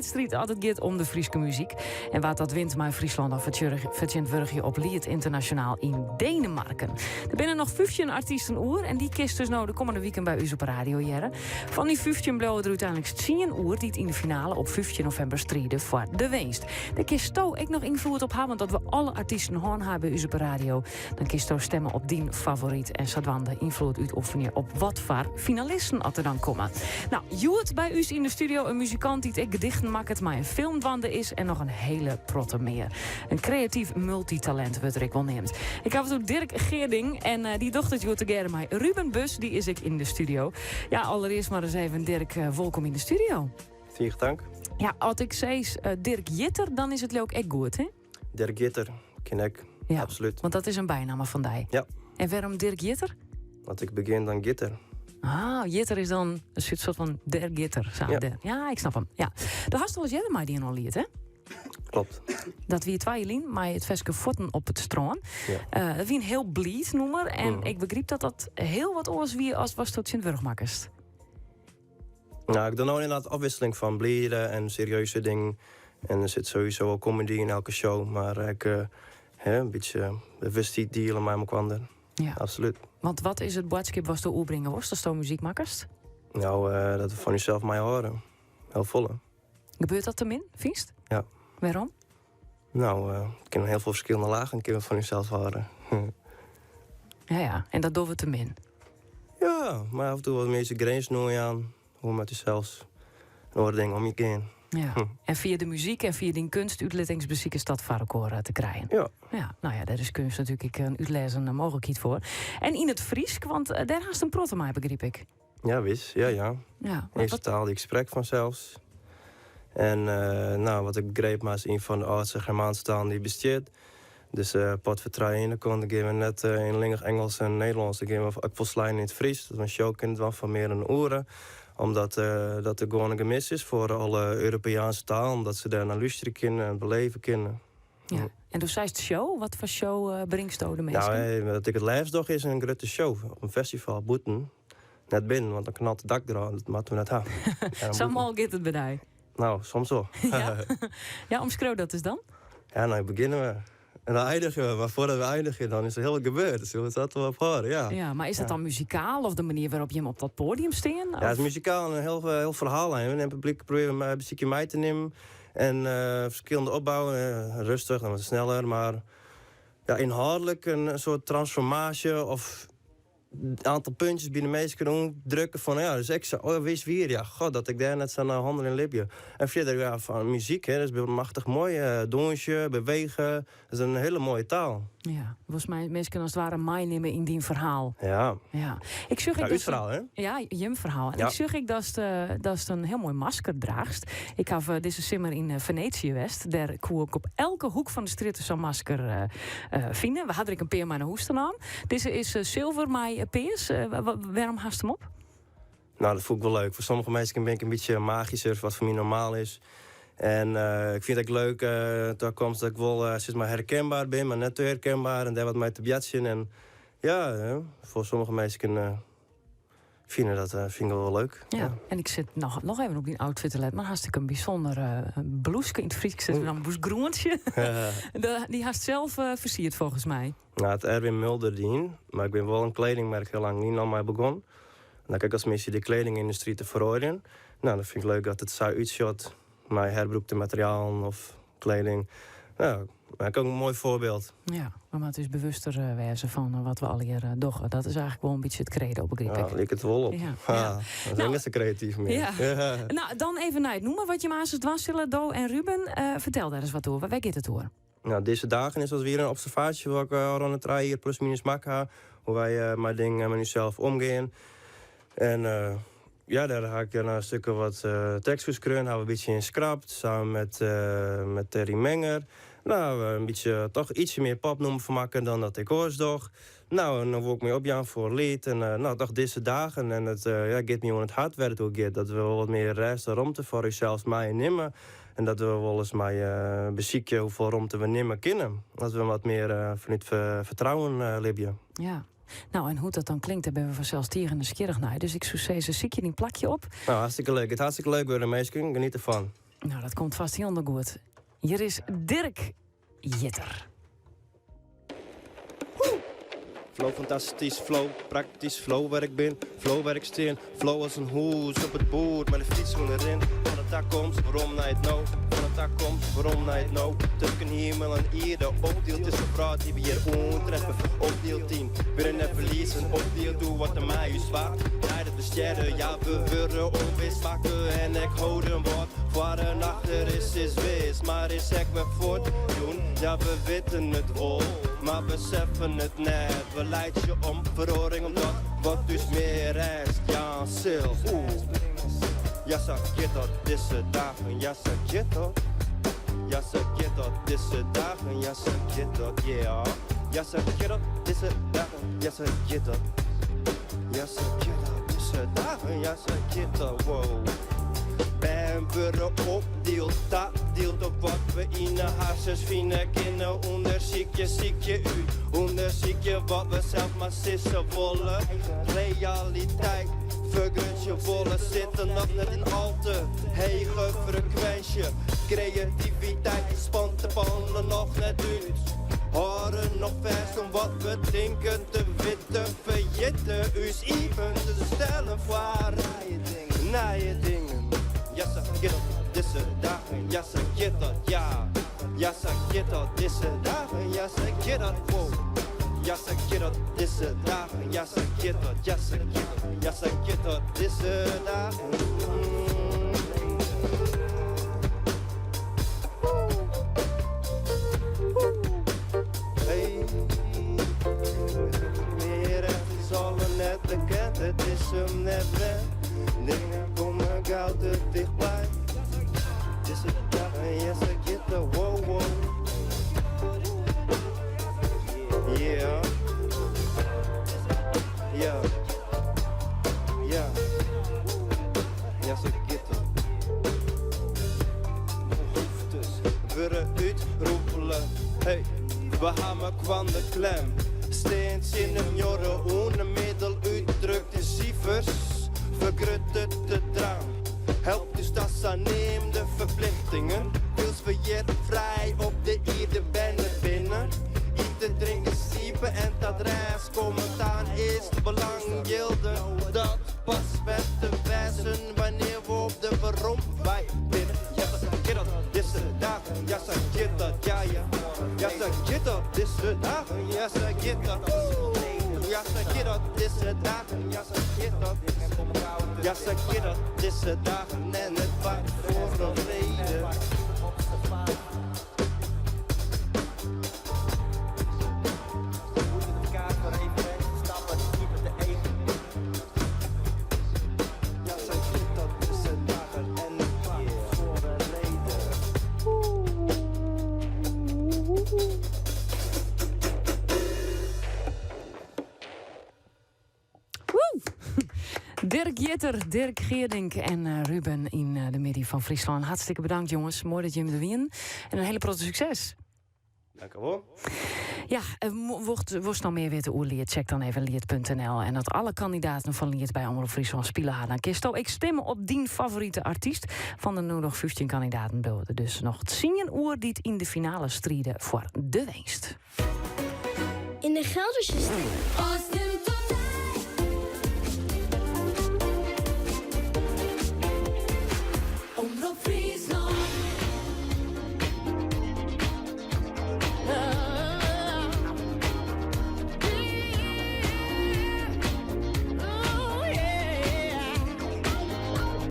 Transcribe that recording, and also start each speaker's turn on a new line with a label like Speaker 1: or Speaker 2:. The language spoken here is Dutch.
Speaker 1: wedstrijd als het gaat om de Frieske muziek. En wat dat wint maar Friesland of vertjent je op Lied Internationaal in Denemarken. Er binnen nog 15 artiesten oer en die kist dus nou de komende weekend bij u op radio jaren. Van die 15 bleven er uiteindelijk 10 oer die het in de finale op 15 november strijden voor de winst. De kist ik nog invloed op haar, want dat we alle artiesten hoorn hebben bij u op radio. Dan kist stemmen op die favoriet en Sadwande invloed uitoefenen op wat voor finalisten er dan komen. Nou, Joet bij u in de studio, een muzikant die het gedichten maakt, maar een filmdwande is en nog een hele protte meer. Een creatief multitalent wordt er ik wel neemt. Ik heb het Dirk Geerding en die dochter Joet together mij Ruben Bus, die is ik in de studio. Ja, allereerst maar eens even Dirk, welkom in de studio.
Speaker 2: Vier dank.
Speaker 1: Ja, als ik zei Dirk Jitter, dan is het leuk echt goed, hè?
Speaker 2: Dirk Jitter, ken ik.
Speaker 1: Ja,
Speaker 2: absoluut.
Speaker 1: Want dat is een bijnaam van die.
Speaker 2: Ja.
Speaker 1: En waarom Dirk Jitter?
Speaker 2: Want ik begin dan Gitter.
Speaker 1: Ah, Jitter is dan een soort van der Gitter. Ja, ik snap hem. Ja. De Hastel was jij maar die al liet, hè?
Speaker 2: Klopt.
Speaker 1: Dat wie het Twailien, maar het veske voeten op het stroom. Ja. Dat wie een heel bleed noemer. En ik begreep dat heel wat oors wie als was tot Sint Wurgmakkers.
Speaker 2: Nou, ik doe nou inderdaad afwisseling van blieden en serieuze dingen. En er zit sowieso wel comedy in elke show. Maar ik een beetje bewust die dealen met elkaar.
Speaker 1: Ja.
Speaker 2: Absoluut.
Speaker 1: Want wat is het boodschap was de oerbrengen was? Dat is toch muziekmakers?
Speaker 2: Nou, dat we van jezelf mij horen. Heel volle.
Speaker 1: Gebeurt dat te min, viest?
Speaker 2: Ja.
Speaker 1: Waarom?
Speaker 2: Nou, ik ken heel veel verschillende lagen kunnen van jezelf horen.
Speaker 1: Ja, en dat doen we te min.
Speaker 2: Ja, maar af en toe wat meer grens noemen aan. Hoe met jezelf een oor dingen om je heen.
Speaker 1: Ja. En via de muziek en via die kunst uitlettingsmuziek is dat varkoor te krijgen.
Speaker 2: Ja.
Speaker 1: Nou ja, daar is kunst natuurlijk een uitlezen mogelijkheid voor. En in het Friesk, want daar haast een protte mij, begreep ik.
Speaker 2: Ja, wist. Ja. Eerste taal die ik spreek vanzelfs. En wat ik begreep, maar is een van de oudste Germaanse talen die bestaat. Dus pot vertrouwen kon ik even net in Lingig Engels en Nederlands. Ik geef ook volslaan in het Fries. Dat is een show kind wel van meer dan oren. Omdat dat er gewoon een gemis is voor alle Europese taal. Omdat ze daar naar luisteren kunnen en beleven kunnen.
Speaker 1: Ja. En dus zei het show? Wat voor show brengt de mensen?
Speaker 2: Nou, wat ik het lijfsdag is een grote show. Op een festival, Boeten. Net binnen, want dan knalt het dak eraan. Dat moeten we net hebben.
Speaker 1: Samen gaat het bij.
Speaker 2: Nou, soms wel.
Speaker 1: Ja, omschreeuw dat dus dan?
Speaker 2: Ja, nou beginnen we. En dan eindigen we. Maar voordat we eindigen, dan is er heel wat gebeurd. Dus we zaten wel op horen,
Speaker 1: ja, maar is het dan muzikaal? Of de manier waarop je hem op dat podium staan?
Speaker 2: Ja, het is muzikaal en een heel verhaal. En het publiek proberen een muziekje mee te nemen. En verschillende opbouwen. Rustig, dan wat sneller. Maar ja, inhoudelijk een soort transformatie of een aantal puntjes bij de mensen kunnen drukken van ja, dus ik zei, wees weer, ja, god, dat ik daar net zo'n handen in lipje. En verder ja, van muziek, hè, dat is machtig mooi, donsje, bewegen, dat is een hele mooie taal.
Speaker 1: Ja, volgens mij mensen als het ware meenemen in die verhaal.
Speaker 2: Ja.
Speaker 1: Ik zeg
Speaker 2: uw verhaal, hè?
Speaker 1: Ja, je verhaal. En ik zeg dat een heel mooi masker draagst. Ik heb deze simmer in Venetië West. Daar kon ik op elke hoek van de straat zo'n masker vinden. We hadden een peer maar een hoestennaam. Deze is zilver, maar peers. Waarom haast hem op?
Speaker 2: Nou, dat voel ik wel leuk. Voor sommige mensen ben ik een beetje magischer, wat voor mij normaal is. En ik vind het leuk, daar komt dat ik wel maar herkenbaar ben, maar net te herkenbaar. En daar wat mij te bjatsen. En ja, voor sommige mensen vind ik wel leuk.
Speaker 1: Ja. En ik zit nog even op die outfit te letten. Maar hartstikke een bijzonder blouse. In het Fries zit dan een boesgroentje. Die haast zelf versierd volgens mij.
Speaker 2: Nou, het Erwin Mulder dien. Maar ik ben wel een kledingmerk heel lang niet aan mij begonnen. En dan kijk ik als missie de kledingindustrie te veroordelen. Nou, dan vind ik leuk dat het zo uitshot. Mijn herbroekte materiaal of kleding. Nou, ook een mooi voorbeeld.
Speaker 1: Ja, maar het is bewuster wezen van wat we al hier doen. Dat is eigenlijk wel een beetje het credo, begreep ik.
Speaker 2: Ja, lik het wel op. Dat is niet zo creatief meer.
Speaker 1: Ja. Nou, dan even naar het noemen wat je maar als het was, Do en Ruben. Vertel daar eens wat over. Waar gaat het door?
Speaker 2: Nou, deze dagen is dat weer een observatie waar ik rond het draaien hier plus minus maken. Hoe wij mijn dingen met onszelf omgaan. En daar ga ik een stukken wat tekst geschreven. Hebben we een beetje in scrapt. Samen met Terry Menger. Nou, een beetje toch ietsje meer popnummer van maken dan dat ik oorsdag. Nou, en dan word ik mee opjaan voor lied. En toch deze dagen. En het gaat me aan het hart werd ook dat we wel wat meer rest en ruimte voor onszelf mij nemen. En dat we wel eens mij bezieken hoeveel ruimte we nemen kunnen. Dat we wat meer vanuit vertrouwen libben.
Speaker 1: Ja. Nou, en hoe dat dan klinkt, hebben we vanzelfs tegen de skierig naar. Dus ik zou zeggen, zie je die plakje op?
Speaker 2: Nou, hartstikke leuk. Het hartstikke leuk worden, mensen. Geniet ervan.
Speaker 1: Nou, dat komt vast heel goed. Hier is Dirk Jitter.
Speaker 2: Flow fantastisch, flow praktisch, flow waar ik ben, flow waar ik steen. Flow als een hoes op het boord, met een fietsschoen erin. Van het dak komt, waarom naar het nou? Van het dak komt, waarom naar het nou? Tussen hemel en ierde, opdeel tussen vrouw die we hier ontreffen. Opdeel 10, weer een verliezen, opdeel doe wat de mij is waard. Rijden de sterren, ja we worden onweersbakken. En ik houd een woord, voor en achter is wees. Maar is ik weer voortdoen, ja we weten het wel. Maar beseffen het net, we leiden je om verhoring omdat wat dus meer rest. Ja, sil, ja, zeg je dat deze dagen, ja, zeg je dat. Ja, zeg je dat deze dagen, ja, zeg je dat, yeah. Ja, zeg je dat deze dagen, ja, zeg je dat. Ja, zeg je dat deze dagen, ja, zeg je dat, wow. En we opdeelt, dat deelt op wat we in de harsjes vinden. Kinderen onderzoek je u. Onderzoek je wat we zelf maar sissen willen. Realiteit, vergrut je wollen. Zitten nog net in al te hege frequentie. Creativiteit spant de pannen nog net uit. Horen nog vers om wat we drinken te witten. Verjitten us even te stellen voor naar je dingen. Ja, zeg je dat deze dagen, ja, zeg je dat, ja. Ja, zeg je dat deze dagen, ja, zeg je dat, wow. Ja, zeg je dat deze dagen, ja, zeg je dat, ja, zeg je dat. Ja, zeg je dat deze dagen. Hey, meer het is al net bekend, het is hem net weg. Dingen komen gauw te dichtbij. Is het dagen, ja, zeg je dat, wow, wow. Yeah. Ja. Ja. Ja, zeg je dat. We uitroepelen, hey, we hammen kwam de klem. Steens in een jorre, ohne middel uitdrukt in cijfers. Vergrut de drang. Helpt dus dat ze neem de verplichtingen. Wils we hier vrij op de ieder binnen. Eten, drinken, siepen en dat reis komen aan is het belang. Gilde dat pas met te wijzen wanneer we op de waarom wij binnen. Ja, zeg je dat, deze dagen. Ja, zeg je dat, ja, ja. Ja, zeg je dat, deze dagen. Ja, zeg je dat. Ja, zeg je dat, deze dagen. Ja, zeg je dat. Ja, zeg je dat, deze dagen en het waard voor een reden. Ja, zeg je dat, deze dagen en het waard voor een reden.
Speaker 1: Dirk Jitter, Dirk Geerdink en Ruben in de midden van Friesland. Hartstikke bedankt, jongens. Mooi dat je hem er wien. En een hele grote succes.
Speaker 2: Dank u wel.
Speaker 1: Ja, worst nou meer weten hoe Liert, check dan even liert.nl. En dat alle kandidaten van Liert bij Omroep Friesland spelen haar. Dan kisto ik stemmen op die favoriete artiest van de nu nog 15 kandidaten beelden. Dus nog 10 uur die het in de finale strijden voor de winst.
Speaker 3: In de Gelderse steden.